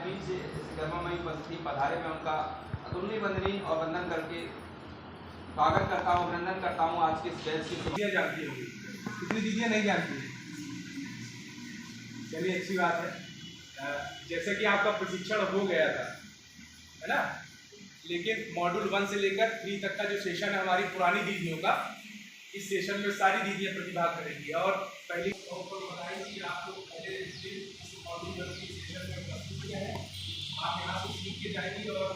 बीच से धर्ममयी उपस्थिति पधारे, मैं उनका अतुलनीय वंदनीय और वंदन करके स्वागत करता हूँ, अभिनंदन करता हूँ। आज के इस बैच की दीदियाँ जानती होंगी, कितनी दीदियाँ नहीं जानती हैं? चलिए अच्छी बात है। जैसे कि आपका प्रशिक्षण हो गया था, है ना, लेकिन मॉड्यूल 1 से लेकर 3 तक का जो सेशन है हमारी पुरानी दीदियों का, इस सेशन में सारी दीदियाँ प्रतिभाग करेंगी। और पहली बताएंगी कि आपको पहले इस मॉड्यूल 1 के सेशन में प्रस्तुत किया है, आप यहाँ से सीख के जाएंगी और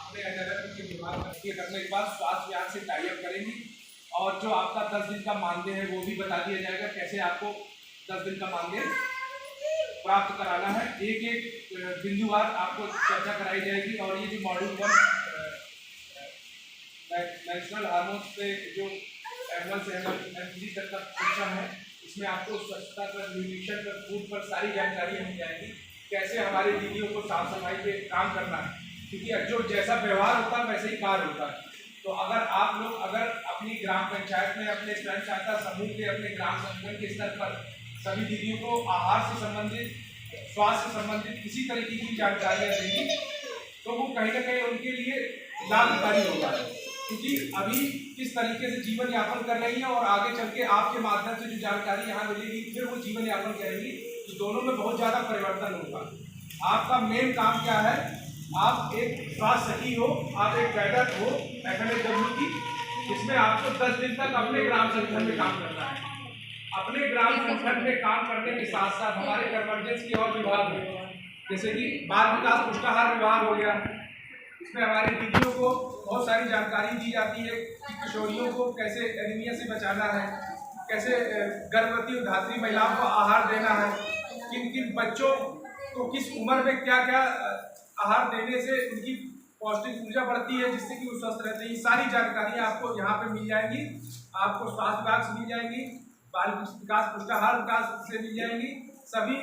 अपने अंडर के विभाग करने के बाद स्वास्थ्य विभाग से टाई अप करेंगी। और जो आपका 10 दिन का मानदेय है वो भी बता दिया जाएगा, कैसे आपको 10 दिन का मानदेय प्राप्त कराना है। एक एक बिंदुवार आपको चर्चा कराई जाएगी। और ये जो मॉड्यूल 1 नेशनल हार्मोन्स पे जो M1 से M3 तक का शिक्षण है, इसमें आपको स्वच्छता पर, न्यूट्रिशन पर, फूड पर सारी जानकारी मिल जाएगी, कैसे हमारे दीदियों को साफ सफाई पे काम करना है, क्योंकि जो जैसा व्यवहार होता है वैसे ही कार्य होता है। तो अगर आप लोग अपनी ग्राम पंचायत में, अपने स्वयं सहायता समूह के, अपने ग्राम संगठन के स्तर पर सभी दीदियों को आहार से संबंधित, स्वास्थ्य से संबंधित किसी तरीके की जानकारियाँ देंगी, तो वो कहीं ना कहीं उनके लिए लाभकारी होगा, क्योंकि अभी किस तरीके से जीवन यापन कर रही है और आगे चल के आपके माध्यम से जो जानकारी यहाँ मिलेगी, फिर वो जीवन यापन करेंगी, तो दोनों में बहुत ज़्यादा परिवर्तन होगा। आपका मेन काम क्या है? आप एक स्वास्थ्य सखी हो, आप एक कैडर हो FMHW की, जिसमें आपको 10 दिन तक अपने ग्राम संगठन में काम करना है। अपने ग्राम संगठन में काम करने के साथ साथ हमारे कन्वर्जेंस के और विभाग हैं, जैसे कि बाल विकास पुष्टाहार विभाग हो गया, इसमें हमारी दीदियों को बहुत सारी जानकारी दी जाती है कि किशोरियों को कैसे एनीमिया से बचाना है, कैसे गर्भवती और धात्री महिलाओं को आहार देना है, किन किन बच्चों को किस उम्र में क्या क्या आहार देने से उनकी पौष्टिक ऊर्जा बढ़ती है, जिससे कि वो स्वस्थ रहते हैं। ये सारी जानकारियाँ आपको यहाँ पे मिल जाएंगी। आपको स्वास्थ्य विभाग से मिल जाएंगी, बाल विकास पुष्टाहार विकास से मिल जाएंगी। सभी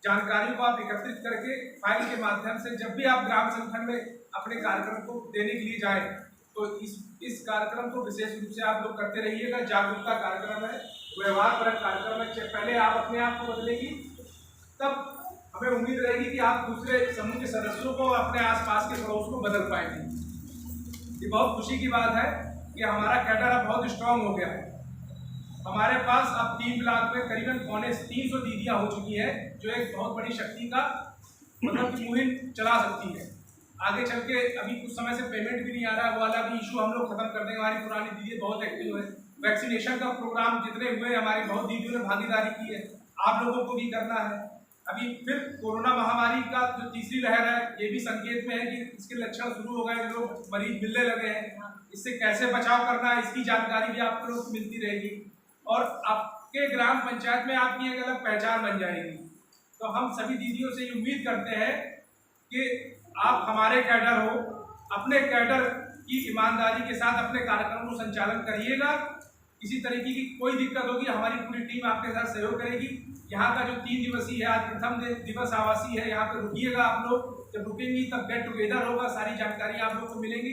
जानकारी को आप एकत्रित करके फाइल के माध्यम से जब भी आप ग्राम संगठन में अपने कार्यक्रम को देने के लिए जाए, तो इस कार्यक्रम को विशेष रूप से आप लोग करते रहिएगा। जागरूकता कार्यक्रम है, व्यवहारपरक कार्यक्रम है। पहले आप अपने आप को बदलेगी, तब हमें उम्मीद रहेगी कि आप दूसरे समूह के सदस्यों को, अपने आसपास के पड़ोस को बदल पाएंगे। ये बहुत खुशी की बात है कि हमारा कैडर अब बहुत स्ट्रांग हो गया है। हमारे पास अब 3 ब्लॉक में करीबन 350 दीदियाँ हो चुकी है, जो एक बहुत बड़ी शक्ति का मतलब मुहिम चला सकती है। आगे चल के अभी कुछ समय से पेमेंट भी नहीं आ रहा, वो वाला भी इशू हम लोग खत्म कर देंगे। हमारी पुरानी दीदी बहुत एक्टिव है। वैक्सीनेशन का प्रोग्राम जितने हुए हमारी बहुत दीदियों ने भागीदारी की है, आप लोगों को भी करना है। अभी फिर कोरोना महामारी का जो तीसरी लहर है, ये भी संकेत में है कि इसके लक्षण शुरू हो गए, लोग मरीज मिलने लगे हैं। इससे कैसे बचाव करना है, इसकी जानकारी भी आप लोग को मिलती रहेगी और आपके ग्राम पंचायत में आपकी एक अलग पहचान बन जाएगी। तो हम सभी दीदियों से उम्मीद करते हैं कि आप हमारे कैडर हो, अपने कैडर की ईमानदारी के साथ अपने कार्यक्रम को संचालन करिएगा। किसी तरीके की कोई दिक्कत होगी, हमारी पूरी टीम आपके साथ सहयोग करेगी। यहाँ का जो 3 दिवसीय है, आज प्रथम दिवस आवासीय है, यहाँ पे रुकिएगा आप लोग। जब रुकेंगी तब गेट टुगेदर होगा, सारी जानकारी आप लोग को मिलेंगी।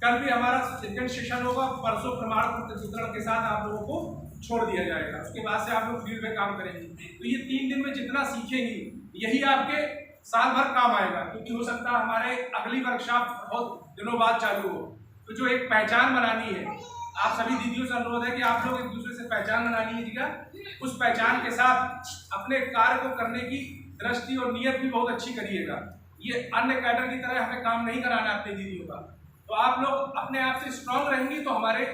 कल भी हमारा सेकंड सेशन होगा, परसों प्रमाण पत्र वितरण के साथ आप लोगों को छोड़ दिया जाएगा। उसके बाद से आप लोग फील्ड में काम करेंगे। तो ये 3 दिन में जितना सीखेंगी, यही आपके साल भर काम आएगा, क्योंकि हो सकता है हमारे अगली वर्कशॉप बहुत दिनों बाद चालू हो। तो जो एक पहचान बनानी है, आप सभी दीदियों से अनुरोध है कि आप लोग एक दूसरे से पहचान बना लीजिएगा। उस पहचान के साथ अपने कार्य को करने की दृष्टि और नियत भी बहुत अच्छी करिएगा। ये अन्य कैडर की तरह हमें काम नहीं कराना अपनी दीदियों का। तो आप लोग अपने आप से स्ट्रांग रहेंगी, तो हमारे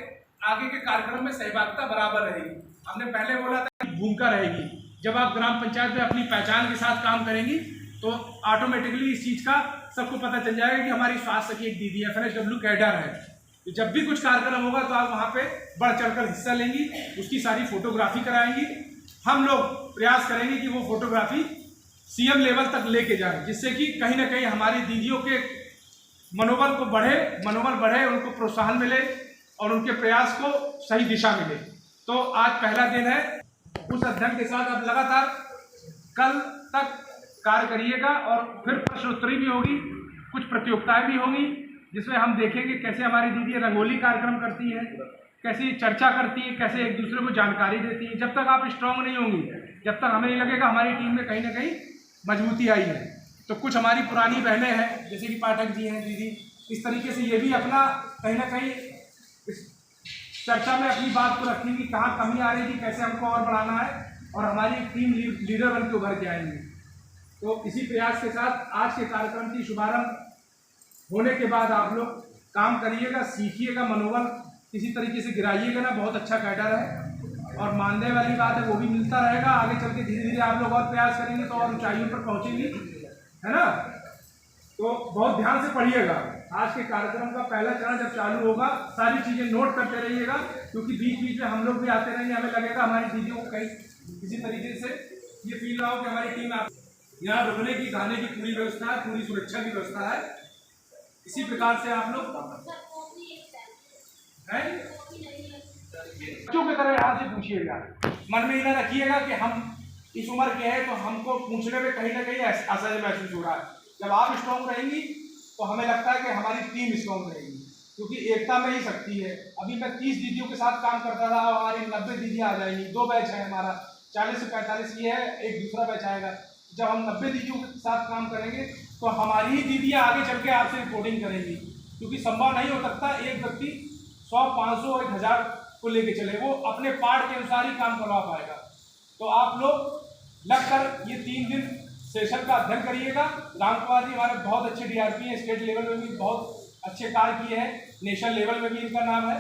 आगे के कार्यक्रम में सहभागिता बराबर रहेगी। हमने पहले बोला था कि भूमिका रहेगी। जब आप ग्राम पंचायत में अपनी पहचान के साथ काम करेंगी, तो ऑटोमेटिकली इस चीज़ का सबको पता चल जाएगा कि हमारी स्वास्थ्य की एक दीदी FMHW कैडर है। तो जब भी कुछ कार्यक्रम होगा तो आप वहाँ पे बढ़ चढ़कर हिस्सा लेंगी, उसकी सारी फोटोग्राफी कराएंगी। हम लोग प्रयास करेंगे कि वो फोटोग्राफी CM लेवल तक लेके जाएं, जिससे कि कहीं ना कहीं हमारी दीदियों के मनोबल बढ़े, उनको प्रोत्साहन मिले और उनके प्रयास को सही दिशा मिले। तो आज पहला दिन है, उस अध्ययन के साथ आप लगातार कल तक कार्य करिएगा। और फिर प्रश्नोत्तरी भी होगी, कुछ प्रतियोगिताएं भी होंगी, जिसमें हम देखेंगे कैसे हमारी दीदी रंगोली कार्यक्रम करती है, कैसे चर्चा करती है, कैसे एक दूसरे को जानकारी देती है। जब तक आप स्ट्रांग नहीं होंगी, जब तक हमें नहीं लगेगा हमारी टीम में कहीं ना कहीं मजबूती आई है। तो कुछ हमारी पुरानी बहनें हैं, जैसे कि पाठक जी हैं, दीदी, इस तरीके से ये भी अपना कहीं ना कहीं इस चर्चा में अपनी बात को रखेंगी, कहाँ कमी आ रही थी, कैसे हमको और बढ़ाना है, और हमारी टीम लीडर बन के उभर के आएंगे। तो इसी प्रयास के साथ आज के कार्यक्रम की शुभारंभ होने के बाद आप लोग काम करिएगा, सीखिएगा, मनोबल किसी तरीके से गिराइएगा ना। बहुत अच्छा कैडर है और मानने वाली बात है, वो भी मिलता रहेगा। आगे चल के धीरे धीरे आप लोग और प्रयास करेंगे तो और ऊंचाइयों पर पहुंचेंगे, है ना। तो बहुत ध्यान से पढ़िएगा। आज के कार्यक्रम का पहला चरण जब चालू होगा, सारी चीज़ें नोट करते रहिएगा, क्योंकि बीच बीच में हम लोग भी आते रहेंगे। हमें लगेगा हमारी दीदियों को कहीं किसी तरीके से ये फील रहा हो कि हमारी टीम यहाँ रुकने की, खाने की पूरी व्यवस्था है, पूरी सुरक्षा की व्यवस्था है। इसी प्रकार से आप लोग बच्चों की तरह यहाँ से पूछिएगा। मन में इतना रखिएगा कि हम इस उम्र के हैं तो हमको पूछने में कहीं ना कहीं असहज महसूस हो रहा है। जब आप स्ट्रॉन्ग रहेंगी तो हमें लगता है कि हमारी टीम स्ट्रॉन्ग रहेगी, क्योंकि एकता में ही शक्ति है। अभी मैं 30 दीदियों के साथ काम करता था, हमारी 90 दीदियाँ आ जाएंगी। 2 बैच है हमारा, 40 से 45 ये है, एक दूसरा बैच आएगा। जब हम 90 दीदियों के साथ काम करेंगे तो हमारी ही दीदियाँ आगे चल के आपसे रिपोर्टिंग करेंगी, क्योंकि संभव नहीं हो सकता एक व्यक्ति 100, 500 और 1000 को लेके चले, वो अपने पार्ट के अनुसार ही काम करवा पाएगा। तो आप लोग लगकर ये 3 दिन सेशन का अध्ययन करिएगा। राम कुमार जी हमारे बहुत अच्छे DRP हैं, स्टेट लेवल में भी बहुत अच्छे कार्य किए हैं, नेशनल लेवल में भी इनका नाम है।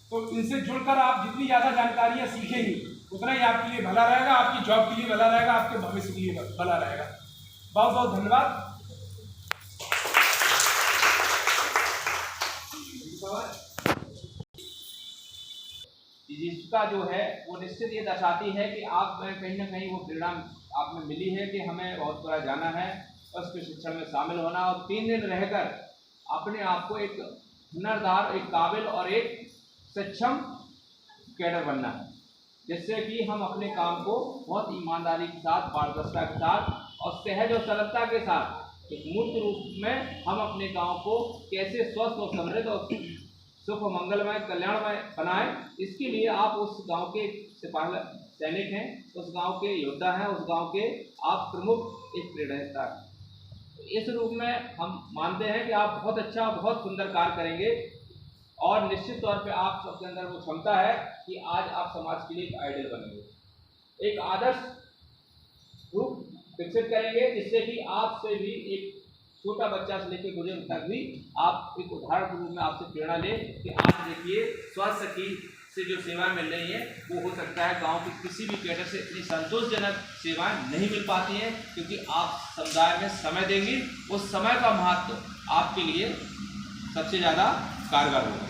तो इनसे जुड़कर आप जितनी ज़्यादा जानकारियाँ सीखेंगी उतना ही आपके लिए भला रहेगा, आपकी जॉब के लिए भला रहेगा, आपके भविष्य के लिए भला रहेगा। बहुत बहुत धन्यवाद। जिसका जो है वो निश्चित ये दर्शाती है कि आप में कहीं ना कहीं वो प्रेरणा आप में मिली है कि हमें बहुत बड़ा जाना है और उसके शिक्षण में शामिल होना, और 3 दिन रहकर अपने आप को एक हुनरदार, एक काबिल और एक सक्षम कैडर बनना है, जिससे कि हम अपने काम को बहुत ईमानदारी के साथ, पारदर्शिता के साथ और सहज और सरलता के साथ एक मूर्त रूप में हम अपने गांव को कैसे स्वस्थ और समृद्ध और सुख मंगलमय कल्याणमय बनाए। इसके लिए आप उस गांव के सिपाही सैनिक हैं, उस गांव के योद्धा हैं, उस गांव के आप प्रमुख एक प्रेरणा हैं। इस रूप में हम मानते हैं कि आप बहुत अच्छा, बहुत सुंदर कार्य करेंगे और निश्चित तौर पे आप सबके अंदर वो क्षमता है कि आज आप समाज के लिए एक आइडियल बनेंगे, एक आदर्श रूप विकसित करेंगे, जिससे कि आपसे भी एक छोटा बच्चा से लेकर बुजुर्ग तक भी आप एक उदाहरण के रूप में आपसे प्रेरणा लें कि आज देखिए स्वास्थ्य की से जो सेवाएं मिल रही हैं वो हो सकता है गांव के किसी भी कैडर से इतनी संतोषजनक सेवाएं नहीं मिल पाती हैं, क्योंकि आप समुदाय में समय देंगे, उस समय का महत्व आपके लिए सबसे ज़्यादा कारगर होगा।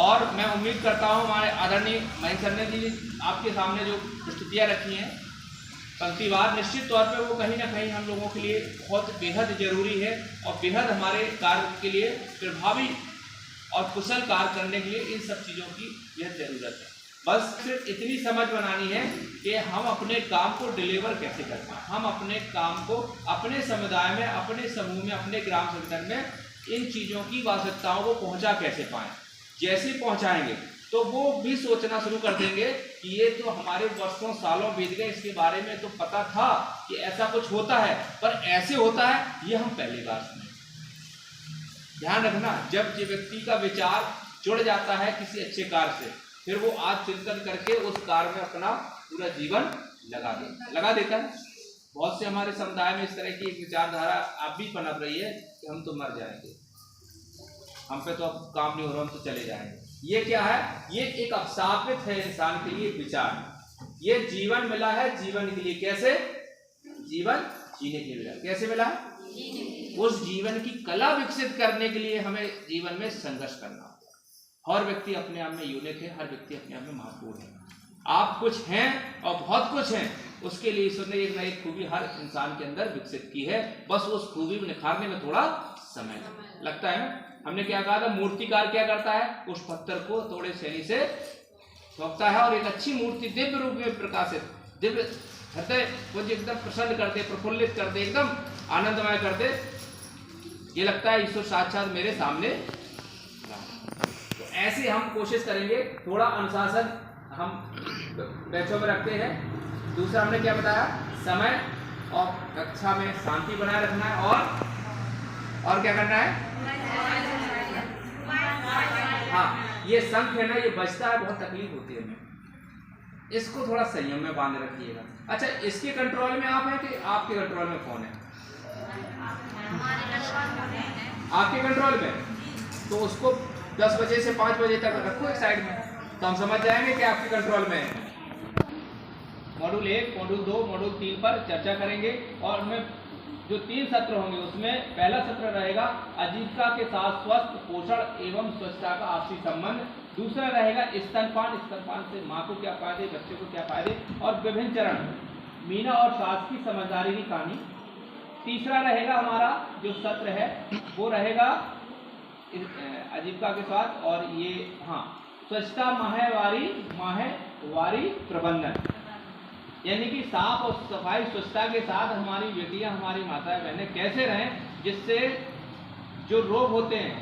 और मैं उम्मीद करता हूँ हमारे आदरणीय महेंद्र सर ने जी आपके सामने जो प्रस्तुतियाँ रखी हैं पंक्तिवार, निश्चित तौर पे वो कहीं ना कहीं हम लोगों के लिए बहुत बेहद ज़रूरी है और बेहद हमारे कार्य के लिए प्रभावी और कुशल कार्य करने के लिए इन सब चीज़ों की बेहद ज़रूरत है। बस सिर्फ इतनी समझ बनानी है कि हम अपने काम को डिलीवर कैसे करते हैं, हम अपने काम को अपने समुदाय में, अपने समूह में, अपने ग्राम संगठन में इन चीज़ों की आवश्यकताओं को पहुँचा कैसे पाएँ। जैसे पहुँचाएँगे तो वो भी सोचना शुरू कर देंगे कि ये तो हमारे वर्षों सालों बीत गए, इसके बारे में तो पता था कि ऐसा कुछ होता है, पर ऐसे होता है ये हम पहली बार सुने। ध्यान रखना, जब ये व्यक्ति का विचार जुड़ जाता है किसी अच्छे कार्य से, फिर वो आज चिंतन करके उस कार्य में अपना पूरा जीवन लगा देता है। बहुत से हमारे समुदाय में इस तरह की एक विचारधारा आप भी पनप रही है कि हम तो मर जाएंगे, हम पे तो अब काम नहीं हो रहा, हम तो चले जाएंगे। ये क्या है? ये एक अभिशापित है इंसान के लिए विचार। ये जीवन मिला है जीवन के लिए, कैसे जीवन जीने के लिए मिला, कैसे मिला है? उस जीवन की कला विकसित करने के लिए हमें जीवन में संघर्ष करना होगा। हर व्यक्ति अपने आप में यूनिक है, हर व्यक्ति अपने आप में महत्वपूर्ण है। आप कुछ हैं और बहुत कुछ हैं, उसके लिए ईश्वर ने एक ना एक खूबी हर इंसान के अंदर विकसित की है। बस उस खूबी को निखारने में थोड़ा समय लगता है ना। हमने क्या कहा था, मूर्तिकार क्या करता है? उस पत्थर को थोड़े शैली से ठोकता है और एक अच्छी मूर्ति दिव्य रूप में प्रकाशित, दिव्य हृदय को एकदम प्रसन्न करते, प्रफुल्लित करते, एकदम आनंदमय करते। ये लगता है ईश्वर साक्षात मेरे सामने। तो ऐसे हम कोशिश करेंगे, थोड़ा अनुशासन हम बैचों में रखते हैं। दूसरा हमने क्या बताया, समय और कक्षा में शांति बनाए रखना है और क्या करना है। हाँ, ये शंख है ना, ये बजता है, बहुत तकलीफ होती है हमें, इसको थोड़ा संयम में बांध रखिएगा। अच्छा, इसके कंट्रोल में आप हैं कि आपके कंट्रोल में फोन है? आपके कंट्रोल में, तो उसको 10 बजे से 5 बजे तक रखो एक साइड में, तो हम समझ जाएंगे कि आपके कंट्रोल में है। मॉड्यूल 1, मॉड्यूल 2, मॉड्यूल 3 पर चर्चा करेंगे और उनमें जो 3 सत्र होंगे उसमें पहला सत्र रहेगा आजीविका के साथ स्वस्थ पोषण एवं स्वच्छता का आपसी संबंध। दूसरा रहेगा स्तनपान, स्तनपान से माँ को क्या फायदे, बच्चे को क्या फायदे, और विभिन्न चरण, मीना और सास की समझदारी की कहानी। तीसरा रहेगा हमारा जो सत्र है वो रहेगा आजीविका के साथ, और ये स्वच्छता माहवारी प्रबंधन, यानी कि साफ और सफाई स्वच्छता के साथ हमारी बेटियां, हमारी माताएं बहनें कैसे रहें, जिससे जो रोग होते हैं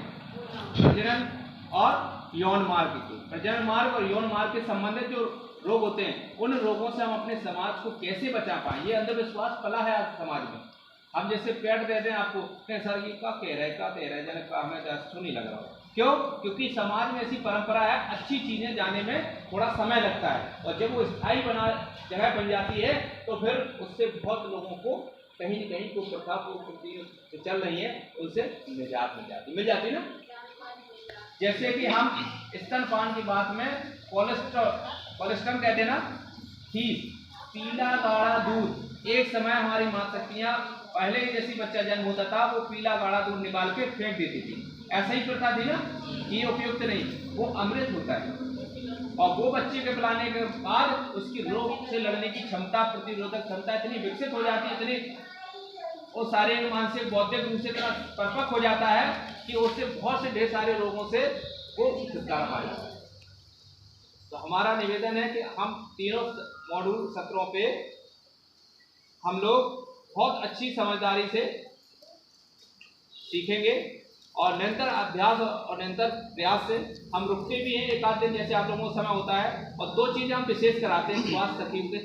प्रजनन और यौन मार्ग के, प्रजनन मार्ग और यौन मार्ग के संबंधित जो रोग होते हैं, उन रोगों से हम अपने समाज को कैसे बचा पाएं। ये अंधविश्वास पला है आज समाज में। हम जैसे पेड़ दे दें आपको, सर ये क्या कह रहे हैं, जनक हमें तो अच्छा नहीं लग रहा हो। क्यों? क्योंकि समाज में ऐसी परंपरा है, अच्छी चीजें जाने में थोड़ा समय लगता है, और जब वो स्थायी जगह बन जाती है तो फिर उससे बहुत लोगों को कहीं न कहीं कोई प्रथा को चल रही है उनसे निजात मिल जाती ना। जैसे कि हम स्तनपान की बात में कोलेस्ट्रम कहते हैं ना, पीला गाढ़ा दूध, एक समय हमारी माता शक्तियाँ पहले जैसी बच्चा जन्म होता था वो पीला गाढ़ा दूध निकाल के फेंक देती थी, ऐसा ही प्रथा थी ना, ये उपयुक्त नहीं, वो अमृत होता है, और वो बच्चे के पिलाने के बाद उसकी रोग से लड़ने की क्षमता, प्रतिरोधक क्षमता इतनी विकसित हो जाती है, इतनी वो शारीरिक मानसिक बौद्धिक रूप से इतना परिपक्व हो जाता है कि उससे बहुत से ढेर सारे रोगों से वो छुटकारा पा जाता है। तो हमारा निवेदन है कि हम तीनों मॉड्यूल सत्रों पे हम लोग बहुत अच्छी समझदारी से सीखेंगे, और निरंतर अभ्यास और निरंतर प्रयास से हम रुकते भी हैं एक आध दिन, जैसे आप लोगों को समय होता है, और 2 चीज़ें हम विशेष कराते हैं स्वास्थ्य सखी के